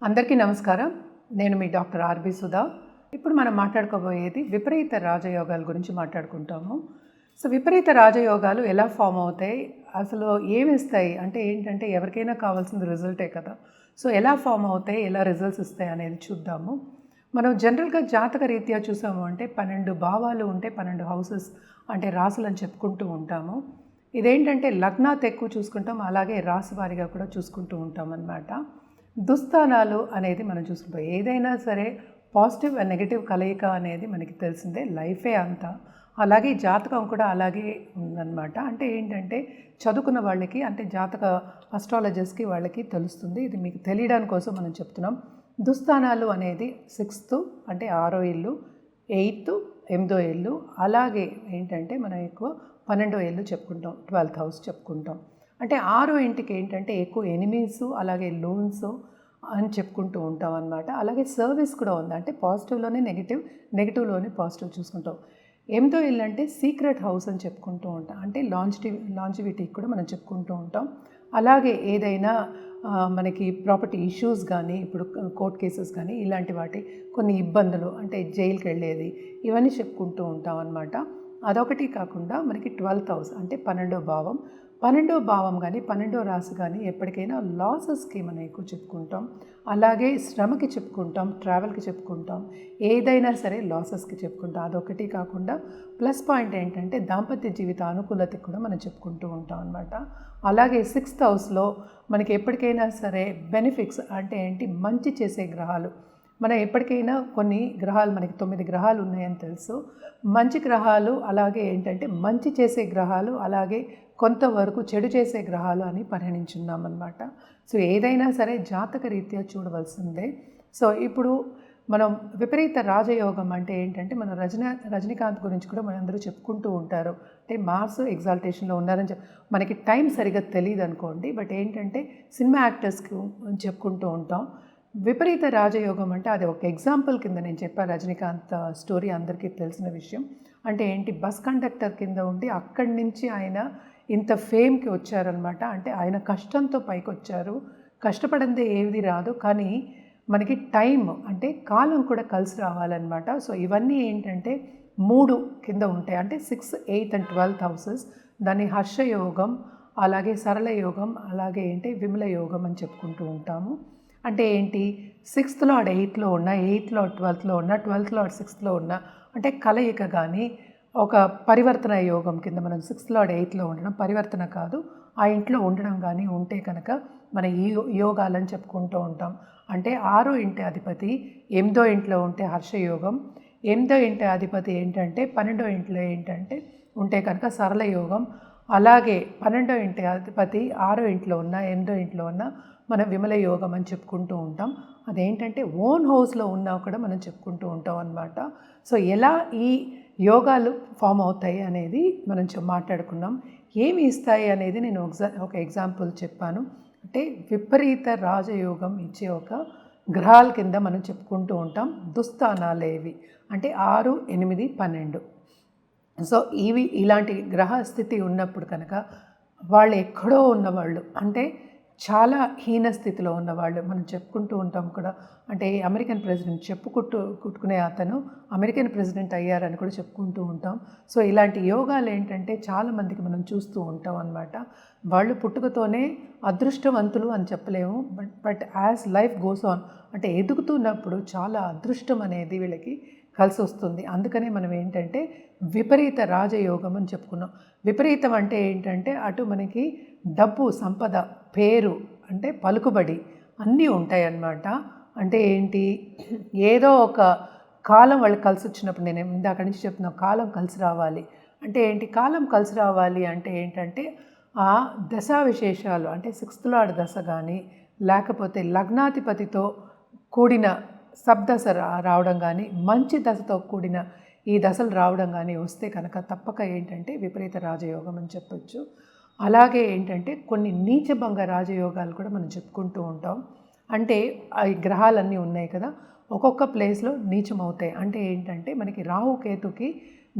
అందరికీ నమస్కారం. నేను మీ డాక్టర్ ఆర్బి సుధా. ఇప్పుడు మనం మాట్లాడుకోబోయేది విపరీత రాజయోగాల గురించి మాట్లాడుకుంటాము. సో విపరీత రాజయోగాలు ఎలా ఫామ్ అవుతాయి, అసలు ఏమిస్తాయి అంటే ఏంటంటే ఎవరికైనా కావాల్సింది రిజల్టే కదా. సో ఎలా ఫామ్ అవుతాయి, ఎలా రిజల్ట్స్ ఇస్తాయి అనేది చూద్దాము. మనం జనరల్గా జాతక రీత్యా చూసాము అంటే 12 భావాలు ఉంటే 12 హౌసెస్ అంటే రాసులు అని చెప్పుకుంటూ ఉంటాము. ఇదేంటంటే లగ్నాత్ ఎక్కువ చూసుకుంటాం, అలాగే రాశి వారిగా కూడా చూసుకుంటూ ఉంటాం అన్నమాట. దుస్థానాలు అనేది మనం చూసుకుంటాం. ఏదైనా సరే పాజిటివ్ అండ్ నెగిటివ్ కలయిక అనేది మనకి తెలిసిందే, లైఫే అంతా. అలాగే జాతకం కూడా అలాగే ఉందన్నమాట. అంటే ఏంటంటే చదువుకున్న వాళ్ళకి అంటే జాతక అస్ట్రాలజర్స్కి వాళ్ళకి తెలుస్తుంది. ఇది మీకు తెలియడానికి కోసం మనం చెప్తున్నాం. దుస్థానాలు అనేది 6th అంటే 6వ ఇల్లు, 8th 8వ ఇల్లు, అలాగే ఏంటంటే మనం ఎక్కువ 12వ ఇల్లు చెప్పుకుంటాం, 12th హౌస్ చెప్పుకుంటాం. అంటే 6వ ఇంటికి ఏంటంటే ఎక్కువ ఎనిమీస్ అలాగే లోన్స్ అని చెప్పుకుంటూ ఉంటాం అన్నమాట. అలాగే సర్వీస్ కూడా ఉంది, అంటే పాజిటివ్లోనే నెగిటివ్, నెగిటివ్లోనే పాజిటివ్ చూసుకుంటాం. 8వ ఇల్లు అంటే సీక్రెట్ హౌస్ అని చెప్పుకుంటూ ఉంటాం, అంటే లాంజివిటీకి కూడా మనం చెప్పుకుంటూ ఉంటాం. అలాగే ఏదైనా మనకి ప్రాపర్టీ ఇష్యూస్ కానీ, ఇప్పుడు కోర్ట్ కేసెస్ కానీ ఇలాంటి వాటి కొన్ని ఇబ్బందులు అంటే జైలుకి వెళ్ళేది ఇవన్నీ చెప్పుకుంటూ ఉంటాం అన్నమాట. అదొకటి కాకుండా మనకి 12th హౌస్ అంటే 12వ భావం. 12వ భావం కానీ 12వ రాశి కానీ ఎప్పటికైనా లాసెస్కి మనం ఎక్కువ చెప్పుకుంటాం. అలాగే శ్రమకి చెప్పుకుంటాం, ట్రావెల్కి చెప్పుకుంటాం, ఏదైనా సరే లాసెస్కి చెప్పుకుంటాం. అదొకటి కాకుండా ప్లస్ పాయింట్ ఏంటంటే దాంపత్య జీవిత అనుకూలతకి కూడా మనం చెప్పుకుంటూ ఉంటాం అన్నమాట. అలాగే 6th హౌస్లో మనకి ఎప్పటికైనా సరే బెనిఫిట్స్ అంటే ఏంటి, మంచి చేసే గ్రహాలు. మనం ఎప్పటికైనా కొన్ని గ్రహాలు, మనకి 9 గ్రహాలు ఉన్నాయని తెలుసు. మంచి గ్రహాలు అలాగే ఏంటంటే మంచి చేసే గ్రహాలు, అలాగే కొంతవరకు చెడు చేసే గ్రహాలు అని పరిగణించున్నామన్నమాట. సో ఏదైనా సరే జాతక రీత్యా చూడవలసిందే. సో ఇప్పుడు మనం విపరీత రాజయోగం అంటే ఏంటంటే మనం రజనీకాంత్ గురించి కూడా మనందరూ చెప్పుకుంటూ ఉంటారు. అంటే మార్స్ ఎగ్జాల్టేషన్లో ఉన్నారని మనకి టైం సరిగ్గా తెలియదు అనుకోండి, బట్ ఏంటంటే సినిమా యాక్టర్స్కి చెప్పుకుంటూ ఉంటాం. విపరీత రాజయోగం అంటే అది ఒక ఎగ్జాంపుల్ కింద నేను చెప్పాను. రజనీకాంత్ స్టోరీ అందరికీ తెలిసిన విషయం. అంటే ఏంటి, బస్ కండక్టర్ కింద ఉండి అక్కడి నుంచి ఆయన ఇంత ఫేమ్కి వచ్చారనమాట. అంటే ఆయన కష్టంతో పైకి వచ్చారు. కష్టపడిందే ఏది రాదు, కానీ మనకి టైం అంటే కాలం కూడా కలిసి రావాలన్నమాట. సో ఇవన్నీ ఏంటంటే 3 కింద ఉంటాయి, అంటే 6, 8 and 12th హౌసెస్. దాన్ని హర్షయోగం, అలాగే సరళ యోగం, అలాగే ఏంటి విమల యోగం అని చెప్పుకుంటూ ఉంటాము. అంటే ఏంటి, 6th లార్డ్ 8లో ఉన్న, 8th లార్డ్ 12లో ఉన్న, 12th లార్డ్ 6లో ఉన్న, అంటే కలయిక కానీ ఒక పరివర్తన యోగం కింద మనం 6th లార్డ్ 8లో ఉండడం, పరివర్తన కాదు, ఆ ఇంట్లో ఉండడం కానీ ఉంటే కనుక మన ఈ యోగాలని చెప్పుకుంటూ ఉంటాం. అంటే 6వ ఇంటి అధిపతి 8వ ఇంట్లో ఉంటే హర్షయోగం, 8వ ఇంటి అధిపతి ఏంటంటే 12వ ఇంట్లో ఏంటంటే ఉంటే కనుక సరళ యోగం, అలాగే 12వ ఇంటి అధిపతి 6వ ఇంట్లో ఉన్న, 8వ ఇంట్లో ఉన్న మనం విమల యోగం అని చెప్పుకుంటూ ఉంటాం. అదేంటంటే ఓన్ హౌస్లో ఉన్నా కూడా మనం చెప్పుకుంటూ ఉంటాం అన్నమాట. సో ఎలా ఈ యోగాలు ఫామ్ అవుతాయి అనేది మనం మాట్లాడుకున్నాం. ఏమి ఇస్తాయి అనేది నేను ఒక ఎగ్జాంపుల్ చెప్పాను. అంటే విపరీత రాజయోగం ఇచ్చే ఒక గ్రహాల కింద మనం చెప్పుకుంటూ ఉంటాం. దుస్థానాలు ఏవి అంటే 6, 8, 12. సో ఇలాంటి గ్రహ స్థితి ఉన్నప్పుడు కనుక వాళ్ళు ఎక్కడో ఉన్నవాళ్ళు, అంటే చాలా హీన స్థితిలో ఉన్నవాళ్ళు మనం చెప్పుకుంటూ ఉంటాం కూడా. అంటే అమెరికన్ ప్రెసిడెంట్ కుట్టుకునే అతను అమెరికన్ ప్రెసిడెంట్ అయ్యారని కూడా చెప్పుకుంటూ ఉంటాం. సో ఇలాంటి యోగాలు ఏంటంటే చాలామందికి మనం చూస్తూ ఉంటాం అన్నమాట. వాళ్ళు పుట్టుకతోనే అదృష్టవంతులు అని చెప్పలేము, but as life goes on అంటే ఎదుగుతున్నప్పుడు చాలా అదృష్టం అనేది వీళ్ళకి కలిసి వస్తుంది. అందుకనే మనం ఏంటంటే విపరీత రాజయోగం అని చెప్పుకున్నాం. విపరీతం అంటే ఏంటంటే అటు మనకి డబ్బు, సంపద, పేరు, అంటే పలుకుబడి అన్నీ ఉంటాయి అన్నమాట. అంటే ఏంటి, ఏదో ఒక కాలం వాళ్ళకి కలిసి వచ్చినప్పుడు, నేను ఇందాక నుంచి చెప్తున్నా కాలం కలిసి రావాలి అంటే ఏంటి, కాలం కలిసి రావాలి అంటే ఏంటంటే ఆ దశా విశేషాలు, అంటే 6th లార్డ్ దశ కానీ, లేకపోతే లగ్నాధిపతితో కూడిన సబ్దశ రావడం కానీ, మంచి దశతో కూడిన ఈ దశలు రావడం కానీ వస్తే కనుక తప్పక ఏంటంటే విపరీత రాజయోగం అని చెప్పొచ్చు. అలాగే ఏంటంటే కొన్ని నీచభంగ రాజయోగాలు కూడా మనం చెప్పుకుంటూ ఉంటాం. అంటే ఈ గ్రహాలన్నీ ఉన్నాయి కదా, ఒక్కొక్క ప్లేస్లో నీచం అవుతాయి. అంటే ఏంటంటే మనకి రాహుకేతుకి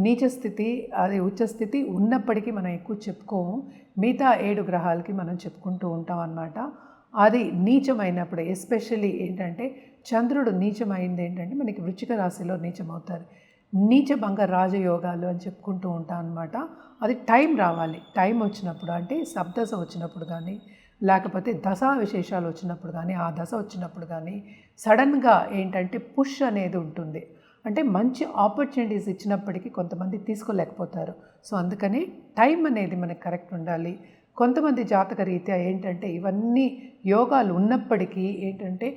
నీచ స్థితి, అది ఉచ్చ స్థితి ఉన్నప్పటికీ మనం ఎక్కువ చెప్పుకోము. మిగతా 7 గ్రహాలకి మనం చెప్పుకుంటూ ఉంటాం అన్నమాట. అది నీచమైనప్పుడు ఎస్పెషల్లీ ఏంటంటే చంద్రుడు నీచమైంది ఏంటంటే మనకి వృశ్చిక రాశిలో నీచమవుతారు. నీచభంగ రాజయోగాలు అని చెప్పుకుంటూ ఉంటాం అనమాట. అది టైం రావాలి, టైం వచ్చినప్పుడు అంటే సప్దశ వచ్చినప్పుడు కానీ లేకపోతే దశా విశేషాలు వచ్చినప్పుడు కానీ ఆ దశ వచ్చినప్పుడు కానీ సడన్గా ఏంటంటే పుష్ అనేది ఉంటుంది. అంటే మంచి ఆపర్చునిటీస్ ఇచ్చినప్పటికీ కొంతమంది తీసుకోలేకపోతారు. సో అందుకని టైం అనేది మనకి కరెక్ట్ ఉండాలి. కొంతమంది జాతక రీత్యా ఏంటంటే ఇవన్నీ యోగాలు ఉన్నప్పటికీ ఏంటంటే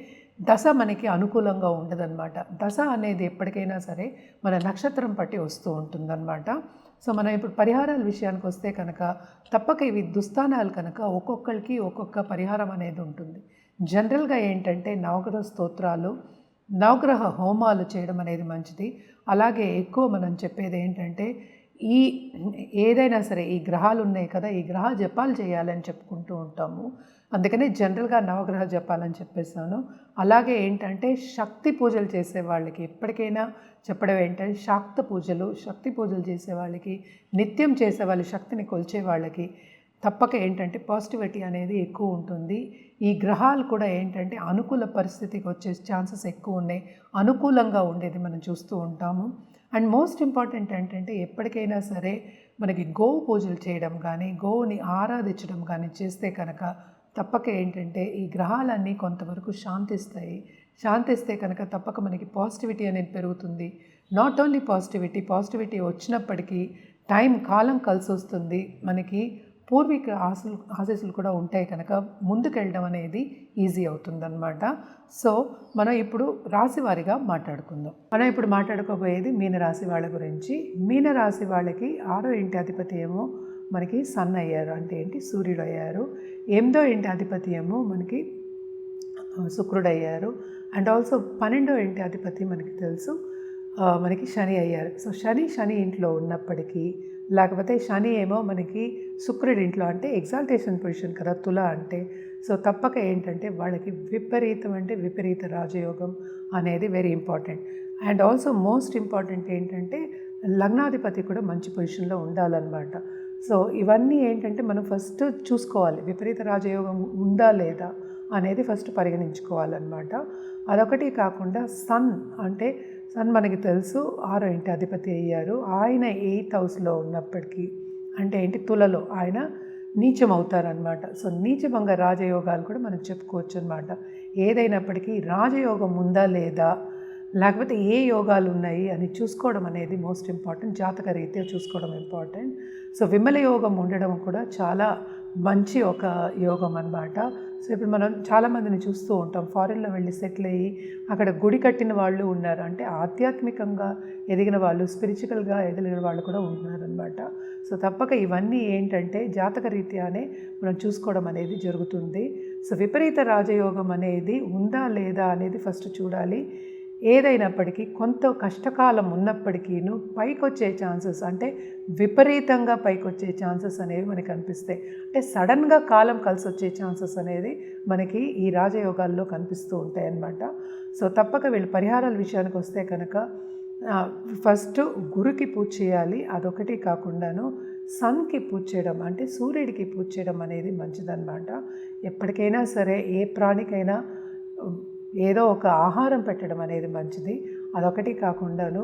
దశ మనకి అనుకూలంగా ఉండదన్నమాట. దశ అనేది ఎప్పటికైనా సరే మన నక్షత్రం పట్టి వస్తూ ఉంటుందన్నమాట. సో మనం ఇప్పుడు పరిహారాల విషయానికి వస్తే కనుక తప్పక ఇవి దుస్థానాలు కనుక ఒక్కొక్కరికి ఒక్కొక్క పరిహారం అనేది ఉంటుంది. జనరల్గా ఏంటంటే నవగ్రహ స్తోత్రాలు, నవగ్రహ హోమాలు చేయడం అనేది మంచిది. అలాగే ఎక్కువ మనం చెప్పేది ఏంటంటే ఈ ఏదైనా సరే ఈ గ్రహాలు ఉన్నాయి కదా, ఈ గ్రహ జపాలు చేయాలని చెప్పుకుంటూ ఉంటాము. అందుకనే జనరల్గా నవగ్రహ జపాలని చెప్పేసాను. అలాగే ఏంటంటే శక్తి పూజలు చేసే వాళ్ళకి ఎప్పటికైనా చెప్పడం ఏంటంటే శక్తి పూజలు చేసే వాళ్ళకి, నిత్యం చేసే వాళ్ళ శక్తిని కొలిచే వాళ్ళకి తప్పక ఏంటంటే పాజిటివిటీ అనేది ఎక్కువ ఉంటుంది. ఈ గ్రహాలు కూడా ఏంటంటే అనుకూల పరిస్థితికి వచ్చే ఛాన్సెస్ ఎక్కువ ఉన్నాయి, అనుకూలంగా ఉండేది మనం చూస్తూ ఉంటాము. అండ్ మోస్ట్ ఇంపార్టెంట్ ఏంటంటే ఎప్పటికైనా సరే మనకి గోవు పూజలు చేయడం కానీ, గోవుని ఆరాధించడం కానీ చేస్తే కనుక తప్పక ఏంటంటే ఈ గ్రహాలన్నీ కొంతవరకు శాంతిస్తే కనుక తప్పక మనకి పాజిటివిటీ అనేది పెరుగుతుంది. నాట్ ఓన్లీ పాజిటివిటీ వచ్చినప్పటికీ కాలం కలిసి వస్తుంది. మనకి పూర్వీక ఆశీస్సులు కూడా ఉంటాయి కనుక ముందుకెళ్ళడం అనేది ఈజీ అవుతుందన్నమాట. సో మనం ఇప్పుడు రాశివారిగా మాట్లాడుకుందాం. మనం ఇప్పుడు మాట్లాడుకోబోయేది మీనరాశి వాళ్ళ గురించి. మీనరాశి వాళ్ళకి 6వ ఇంటి అధిపతి ఏమో మనకి సన్ అయ్యారు, అంటే ఏంటి సూర్యుడు అయ్యారు. 8వ ఇంటి అధిపతి ఏమో మనకి శుక్రుడు అయ్యారు. అండ్ ఆల్సో 12వ ఇంటి అధిపతి మనకి తెలుసు మనకి శని అయ్యారు. సో శని ఇంట్లో ఉన్నప్పటికీ, లేకపోతే శని ఏమో మనకి శుక్రుడి ఇంట్లో, అంటే ఎగ్జాల్టేషన్ పొజిషన్ కదా తుల అంటే. సో తప్పక ఏంటంటే వాళ్ళకి విపరీత రాజయోగం అనేది very important. And also most important ఏంటంటే లగ్నాధిపతి కూడా మంచి పొజిషన్లో ఉండాలన్నమాట. సో ఇవన్నీ ఏంటంటే మనం ఫస్ట్ చూసుకోవాలి, విపరీత రాజయోగం ఉందా లేదా అనేది ఫస్ట్ పరిగణించుకోవాలన్నమాట. అదొకటి కాకుండా సన్ మనకి తెలుసు 6వ ఇంటి అధిపతి అయ్యారు. ఆయన 8th హౌస్లో ఉన్నప్పటికీ, అంటే ఏంటి తులలో ఆయన నీచం అవుతారనమాట. సో నీచభంగ రాజయోగాలు కూడా మనం చెప్పుకోవచ్చు అనమాట. ఏదైనప్పటికీ రాజయోగం ఉందా లేదా, లేకపోతే ఏ యోగాలు ఉన్నాయి అని చూసుకోవడం అనేది మోస్ట్ ఇంపార్టెంట్. జాతక రీత్యా చూసుకోవడం ఇంపార్టెంట్. సో విమల యోగం ఉండడం కూడా చాలా మంచి ఒక యోగం అన్నమాట. సో ఇప్పుడు మనం చాలామందిని చూస్తూ ఉంటాం, ఫారిన్లో వెళ్ళి సెటిల్ అయ్యి అక్కడ గుడి కట్టిన వాళ్ళు ఉన్నారు, అంటే ఆధ్యాత్మికంగా ఎదిగిన వాళ్ళు, స్పిరిచువల్గా ఎదిగిన వాళ్ళు కూడా ఉంటున్నారనమాట. సో తప్పక ఇవన్నీ ఏంటంటే జాతక రీత్యానే మనం చూసుకోవడం అనేది జరుగుతుంది. సో విపరీత రాజయోగం అనేది ఉందా లేదా అనేది ఫస్ట్ చూడాలి. ఏదైనప్పటికీ కొంత కష్టకాలం ఉన్నప్పటికీను పైకొచ్చే ఛాన్సెస్, అంటే విపరీతంగా పైకొచ్చే ఛాన్సెస్ అనేవి మనకి కనిపిస్తాయి. అంటే సడన్గా కాలం కలిసి వచ్చే ఛాన్సెస్ అనేది మనకి ఈ రాజయోగాల్లో కనిపిస్తూ ఉంటాయి అన్నమాట. సో తప్పక వీళ్ళు పరిహారాల విషయానికి వస్తే కనుక ఫస్ట్ గురుకి పూజ చేయాలి. అదొకటి కాకుండాను సన్కి పూజ చేయడం, అంటే సూర్యుడికి పూజ చేయడం అనేది మంచిదన్నమాట. ఎప్పటికైనా సరే ఏ ప్రాణికైనా ఏదో ఒక ఆహారం పెట్టడం అనేది మంచిది. అదొకటి కాకుండాను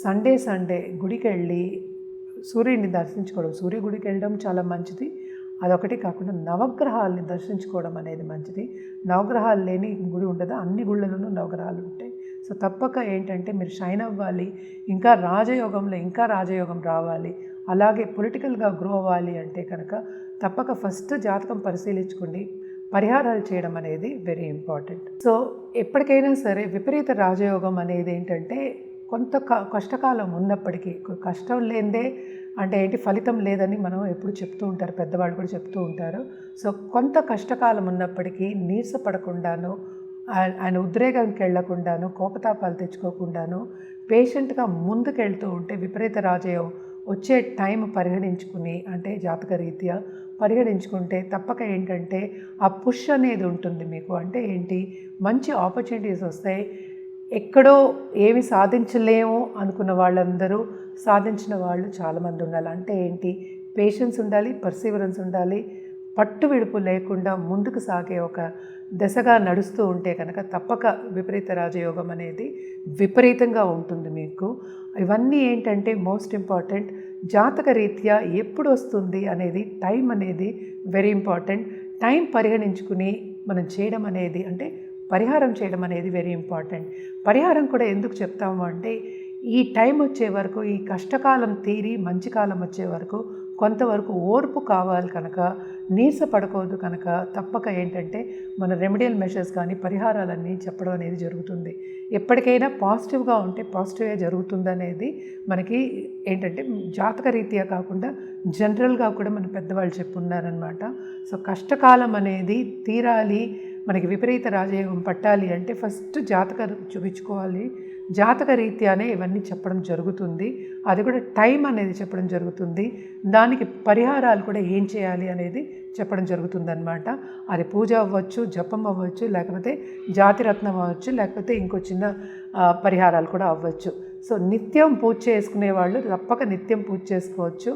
సండే గుడికి వెళ్ళి సూర్యుడిని దర్శించుకోవడం, సూర్య గుడికి వెళ్ళడం చాలా మంచిది. అదొకటి కాకుండా నవగ్రహాలని దర్శించుకోవడం అనేది మంచిది. నవగ్రహాలు లేని గుడి ఉండదు, అన్ని గుళ్ళలోనూ నవగ్రహాలు ఉంటాయి. సో తప్పక ఏంటంటే మీరు షైన్ అవ్వాలి, ఇంకా రాజయోగం రావాలి, అలాగే పొలిటికల్గా గ్రో అవ్వాలి అంటే కనుక తప్పక ఫస్ట్ జాతకం పరిశీలించుకోండి. పరిహారాలు చేయడం అనేది వెరీ ఇంపార్టెంట్. సో ఎప్పటికైనా సరే విపరీత రాజయోగం అనేది ఏంటంటే కొంత కష్టకాలం ఉన్నప్పటికీ, కష్టం లేదే అంటే ఏంటి ఫలితం లేదని మనం ఎప్పుడు చెప్తూ ఉంటారు, పెద్దవాళ్ళు కూడా చెప్తూ ఉంటారు. సో కొంత కష్టకాలం ఉన్నప్పటికీ నీరసపడకుండాను, ఆయన ఉద్రేగానికి వెళ్లకుండాను, కోపతాపాలు తెచ్చుకోకుండాను పేషెంట్గా ముందుకెళ్తూ ఉంటే విపరీత రాజయోగం వచ్చే టైం పరిగణించుకుని, అంటే జాతక రీత్యా పరిగణించుకుంటే తప్పక ఏంటంటే ఆ పుష్ అనేది ఉంటుంది మీకు. అంటే ఏంటి మంచి ఆపర్చునిటీస్ వస్తాయి. ఎక్కడో ఏమి సాధించలేము అనుకున్న వాళ్ళందరూ సాధించిన వాళ్ళు చాలామంది ఉండాలి. అంటే ఏంటి పేషెన్స్ ఉండాలి, పర్సీవరెన్స్ ఉండాలి, పట్టు విడుపు లేకుండా ముందుకు సాగే ఒక దశగా నడుస్తూ ఉంటే కనుక తప్పక విపరీత రాజయోగం అనేది విపరీతంగా ఉంటుంది మీకు. ఇవన్నీ ఏంటంటే మోస్ట్ ఇంపార్టెంట్, జాతక రీత్యా ఎప్పుడు వస్తుంది అనేది టైం అనేది వెరీ ఇంపార్టెంట్. టైం పరిగణించుకుని మనం చేయడం అనేది అంటే పరిహారం చేయడం అనేది వెరీ ఇంపార్టెంట్. పరిహారం కూడా ఎందుకు చెప్తాము అంటే ఈ టైం వచ్చే వరకు, ఈ కష్టకాలం తీరి మంచి కాలం వచ్చే వరకు కొంతవరకు ఓర్పు కావాలి కనుక, నీరస పడకూడదు కనుక తప్పక ఏంటంటే మన రెమెడియల్ మెషర్స్ కానీ పరిహారాలన్నీ చెప్పడం అనేది జరుగుతుంది. ఎప్పటికైనా పాజిటివ్గా ఉంటే పాజిటివ్గా జరుగుతుందనేది మనకి ఏంటంటే జాతక రీత్యా కాకుండా జనరల్గా కూడా మన పెద్దవాళ్ళు చెప్పున్నారనమాట. సో కష్టకాలం అనేది తీరాలి, మనకి విపరీత రాజయోగం పట్టాలి అంటే ఫస్ట్ జాతక చూపించుకోవాలి. జాతక రీత్యానే ఇవన్నీ చెప్పడం జరుగుతుంది. అది కూడా టైం అనేది చెప్పడం జరుగుతుంది. దానికి పరిహారాలు కూడా ఏం చేయాలి అనేది చెప్పడం జరుగుతుందన్నమాట. అది పూజ అవ్వచ్చు, జపం అవ్వచ్చు, లేకపోతే జాతిరత్నం అవ్వచ్చు, లేకపోతే ఇంకో చిన్న పరిహారాలు కూడా అవ్వచ్చు. సో నిత్యం పూజ చేసుకునే వాళ్ళు తప్పక నిత్యం పూజ చేసుకోవచ్చు.